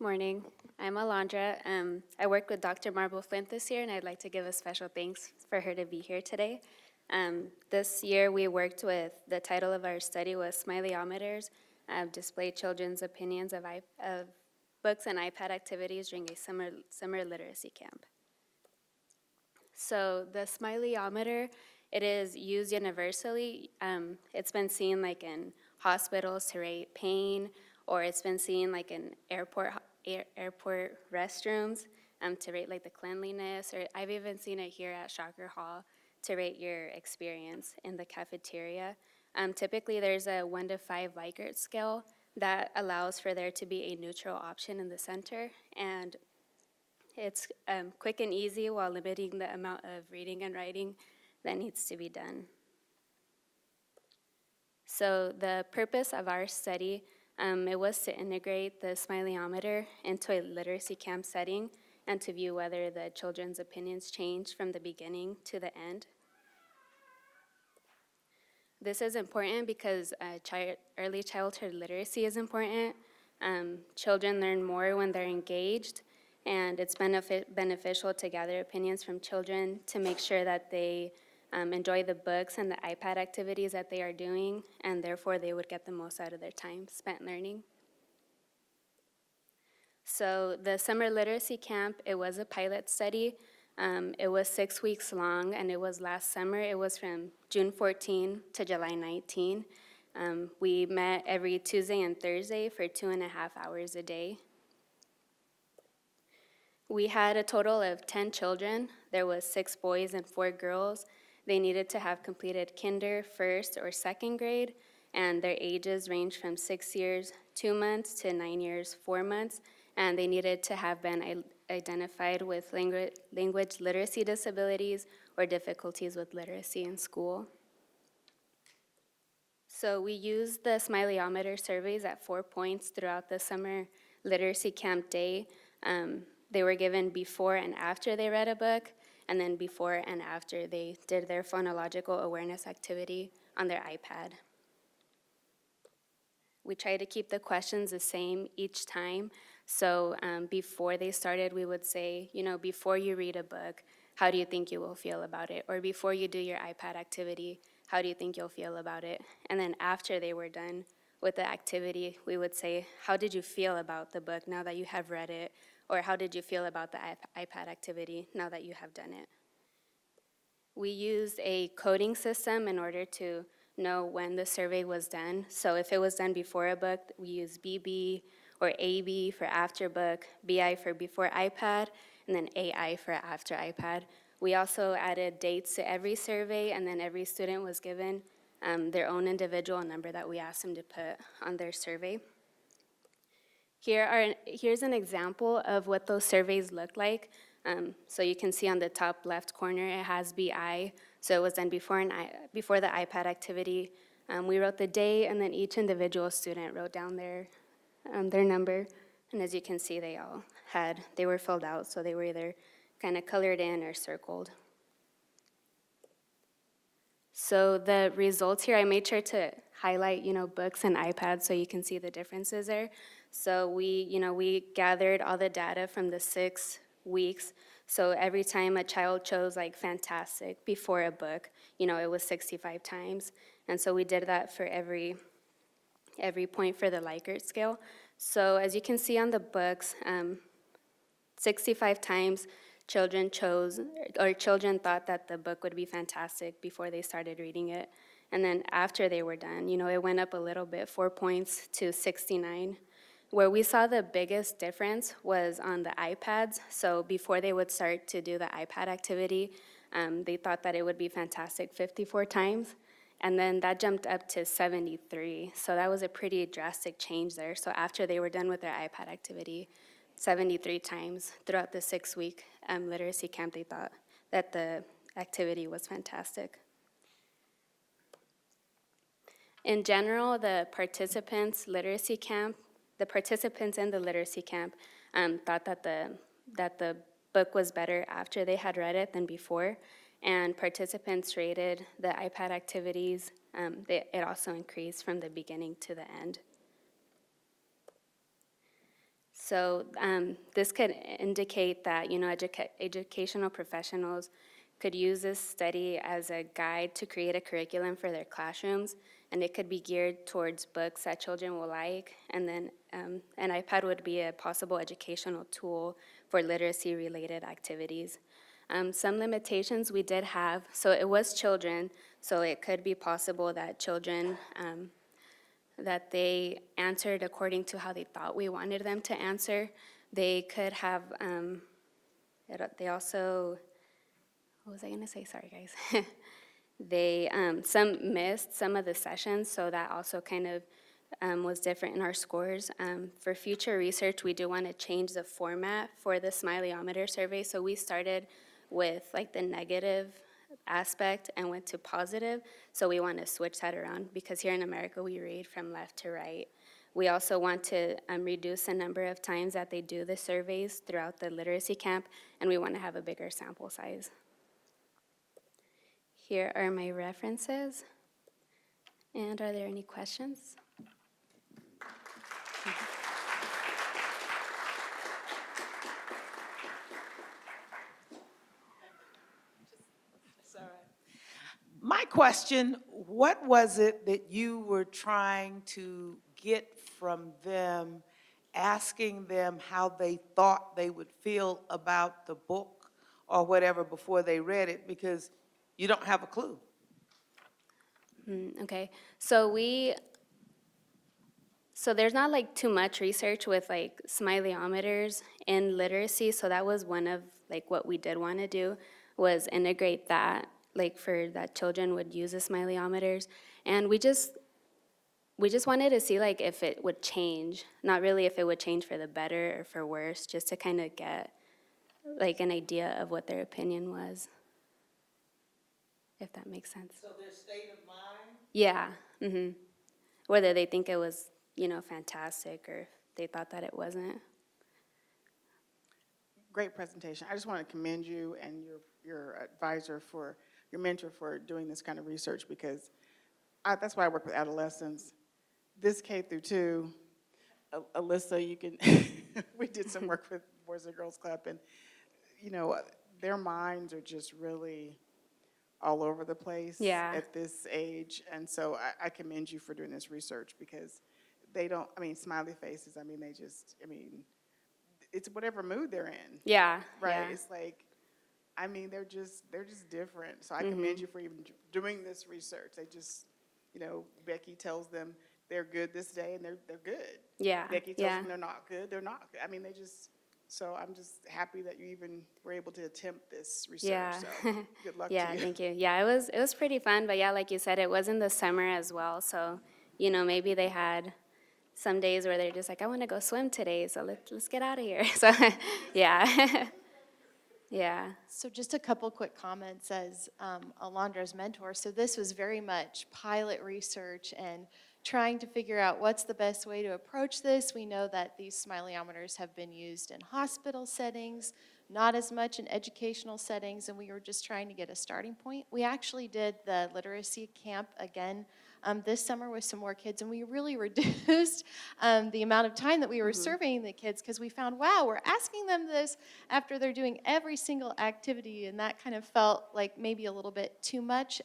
Morning. I'm Alondra. I worked with Dr. Marble-Flint this year, and I'd like to give a special thanks for her to be here today. This year, we worked with, the title of our study was Smiley-O-Meters, display children's opinions of books and iPad activities during a summer literacy camp. So the Smiley-O-Meter, it is used universally. It's been seen like in hospitals to rate pain, or it's been seen like in airport restrooms to rate like the cleanliness, or I've even seen it here at Shocker Hall to rate your experience in the cafeteria. Typically, there's a 1 to 5 Likert scale that allows for there to be a neutral option in the center, and it's quick and easy while limiting the amount of reading and writing that needs to be done. So the purpose of our study, it was to integrate the Smiley-O-Meter into a literacy camp setting and to view whether the children's opinions changed from the beginning to the end. This is important because early childhood literacy is important. Children learn more when they're engaged, and it's beneficial to gather opinions from children to make sure that they enjoy the books and the iPad activities that they are doing, and therefore they would get the most out of their time spent learning. So the summer literacy camp, it was a pilot study. It was 6 weeks long, and it was last summer. It was from June 14 to July 19. We met every Tuesday and Thursday for 2.5 hours a day. We had a total of 10 children. There was 6 boys and 4 girls. They needed to have completed kinder, first, or second grade, and their ages ranged from 6 years, 2 months to 9 years, 4 months, and they needed to have been identified with language literacy disabilities or difficulties with literacy in school. So we used the Smiley-O-Meter surveys at 4 points throughout the summer literacy camp day. They were given before and after they read a book, and then before and after they did their phonological awareness activity on their iPad. We tried to keep the questions the same each time. So before they started, we would say, before you read a book, how do you think you will feel about it? Or before you do your iPad activity, how do you think you'll feel about it? And then after they were done with the activity, we would say, how did you feel about the book now that you have read it? Or how did you feel about the iPad activity now that you have done it? We used a coding system in order to know when the survey was done. So if it was done before a book, we use BB or AB for after book, BI for before iPad, and then AI for after iPad. We also added dates to every survey, and then every student was given their own individual number that we asked them to put on their survey. Here's an example of what those surveys look like. So you can see on the top left corner, it has BI. So it was done before the iPad activity. We wrote the day, and then each individual student wrote down their number. And as you can see, they were filled out, so they were either kind of colored in or circled. So the results here, I made sure to highlight, books and iPads so you can see the differences there. So we gathered all the data from the 6 weeks. So every time a child chose like fantastic before a book, it was 65 times. And so we did that for every point for the Likert scale. So as you can see on the books, 65 times children thought that the book would be fantastic before they started reading it. And then after they were done, it went up a little bit, 4 points to 69. Where we saw the biggest difference was on the iPads. So before they would start to do the iPad activity, they thought that it would be fantastic 54 times. And then that jumped up to 73. So that was a pretty drastic change there. So after they were done with their iPad activity, 73 times throughout the 6-week literacy camp, they thought that the activity was fantastic. In general, the participants in the literacy camp thought that the book was better after they had read it than before, and participants rated the iPad activities. It also increased from the beginning to the end. So this could indicate that, educational professionals could use this study as a guide to create a curriculum for their classrooms, and it could be geared towards books that children will like, and then an iPad would be a possible educational tool for literacy-related activities. Some limitations we did have, so it was children, so it could be possible that children that they answered according to how they thought we wanted them to answer. They could have, they also, what was I gonna say? Sorry, guys. They, some missed some of the sessions, so that also kind of was different in our scores. For future research, we do want to change the format for the Smiley-O-Meter survey, so we started with like the negative aspect and went to positive, so we want to switch that around because here in America we read from left to right. We also want to reduce the number of times that they do the surveys throughout the literacy camp, and we want to have a bigger sample size. Here are my references, and are there any questions? My question, what was it that you were trying to get from them, asking them how they thought they would feel about the book or whatever before they read it, because you don't have a clue? Okay, so there's not like too much research with like Smiley-O-Meters in literacy, so that was one of like what we did want to do was integrate that, like for that children would use the Smiley-O-Meters, and we just wanted to see like if it would change, not really if it would change for the better or for worse, just to kind of get like an idea of what their opinion was, if that makes sense. So their state of mind? Yeah, whether they think it was, fantastic or if they thought that it wasn't. Great presentation. I just want to commend you and your advisor for, your mentor for doing this kind of research, because that's why I work with adolescents. This K through 2, Alyssa, you can, we did some work with Boys and Girls Club, and, their minds are just really all over the place at this age. And so I commend you for doing this research, because they don't, smiley faces, it's whatever mood they're in. Yeah. Right? Yeah. It's like, they're just different. So I commend you for even doing this research. They just, Becky tells them they're good this day, and they're good. Yeah. Becky tells them they're not good, they're not good. So I'm just happy that you even were able to attempt this research. Yeah. So good luck to you. Thank you. Yeah, it was pretty fun, but yeah, like you said, it was in the summer as well. So, maybe they had some days where they're just like, I want to go swim today, so let's get out of here. So, yeah. Yeah. So just a couple quick comments as Alondra's mentor. So this was very much pilot research and trying to figure out what's the best way to approach this. We know that these Smiley-O-Meters have been used in hospital settings, not as much in educational settings, and we were just trying to get a starting point. We actually did the literacy camp again this summer with some more kids, and we really reduced the amount of time that we were surveying the kids, because we found, wow, we're asking them this after they're doing every single activity, and that kind of felt like maybe a little bit too much.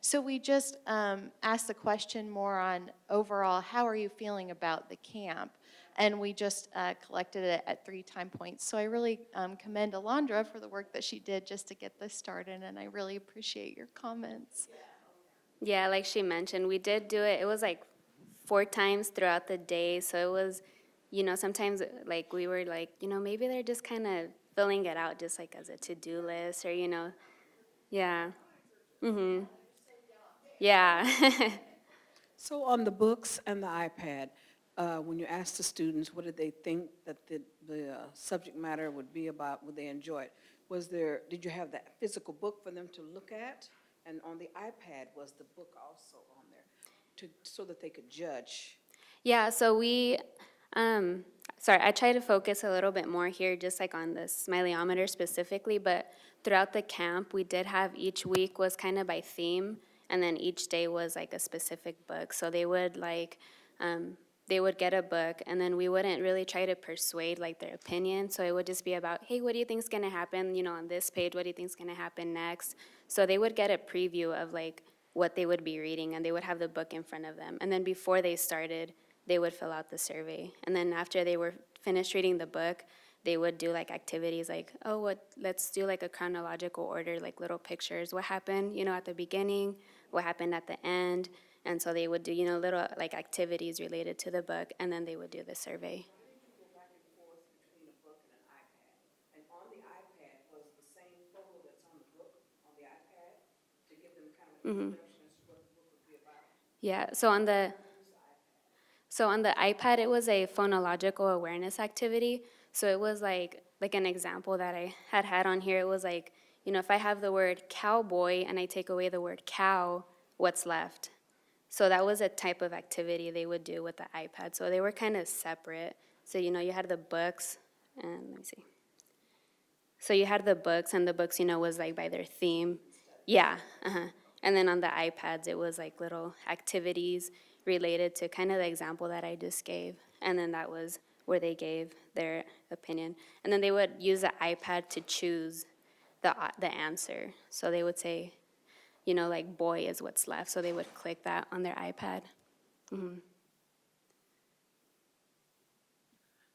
So we just asked the question more on overall, how are you feeling about the camp? And we just collected it at 3 time points. So I really commend Alondra for the work that she did just to get this started, and I really appreciate your comments. Yeah, like she mentioned, we did do it. It was like 4 times throughout the day. So it was, sometimes like we were like, maybe they're just kind of filling it out just like as a to-do list or, yeah. Yeah. So on the books and the iPad, when you asked the students what did they think that the subject matter would be about, would they enjoy it? Did you have that physical book for them to look at? And on the iPad, was the book also on there so that they could judge? Yeah, so we, I try to focus a little bit more here just like on the Smiley-O-Meter specifically, but throughout the camp, we did have each week was kind of by theme, and then each day was like a specific book. So they would like, they would get a book, and then we wouldn't really try to persuade like their opinion. So it would just be about, hey, what do you think is gonna happen? On this page, what do you think is gonna happen next? So they would get a preview of like what they would be reading, and they would have the book in front of them. And then before they started, they would fill out the survey. And then after they were finished reading the book, they would do like activities like, let's do like a chronological order, like little pictures. What happened, at the beginning? What happened at the end? And so they would do, little like activities related to the book, and then they would do the survey. Between a book and an iPad. And on the iPad was the same photo that's on the book on the iPad to give them kind of an introduction as to what the book would be about. Yeah, so on the iPad, it was a phonological awareness activity. So it was like an example that I had on here. It was like, if I have the word cowboy and I take away the word cow, what's left? So that was a type of activity they would do with the iPad. So they were kind of separate. So, you had the books, and let me see. So you had the books, and the books, was like by their theme. Yeah, And then on the iPads, it was like little activities related to kind of the example that I just gave. And then that was where they gave their opinion. And then they would use the iPad to choose the answer. So they would say, like boy is what's left. So they would click that on their iPad.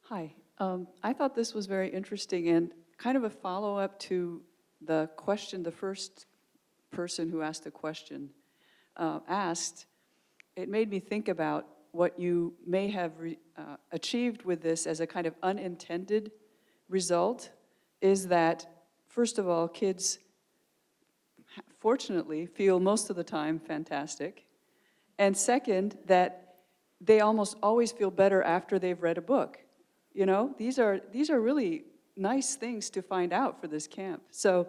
Hi. I thought this was very interesting and kind of a follow-up to the question the first person who asked the question asked. It made me think about what you may have achieved with this as a kind of unintended result is that, first of all, kids fortunately feel most of the time fantastic. And second, that they almost always feel better after they've read a book. These are really nice things to find out for this camp. So,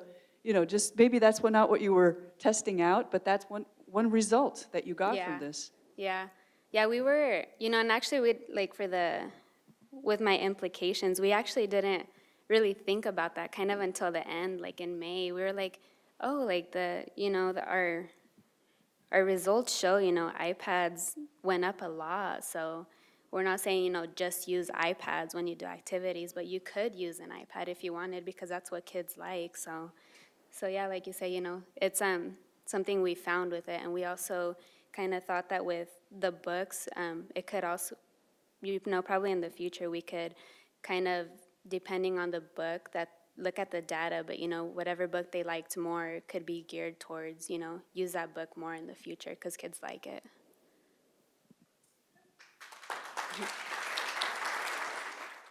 just maybe that's not what you were testing out, but that's one result that you got from this. Yeah, we were, and actually with my implications, we actually didn't really think about that kind of until the end, like in May. We were like, oh, like our results show, iPads went up a lot. So we're not saying, just use iPads when you do activities, but you could use an iPad if you wanted because that's what kids like. So yeah, like you say, it's something we found with it. And we also kind of thought that with the books, it could also, probably in the future we could kind of, depending on the book, that look at the data, but whatever book they liked more could be geared towards, use that book more in the future because kids like it.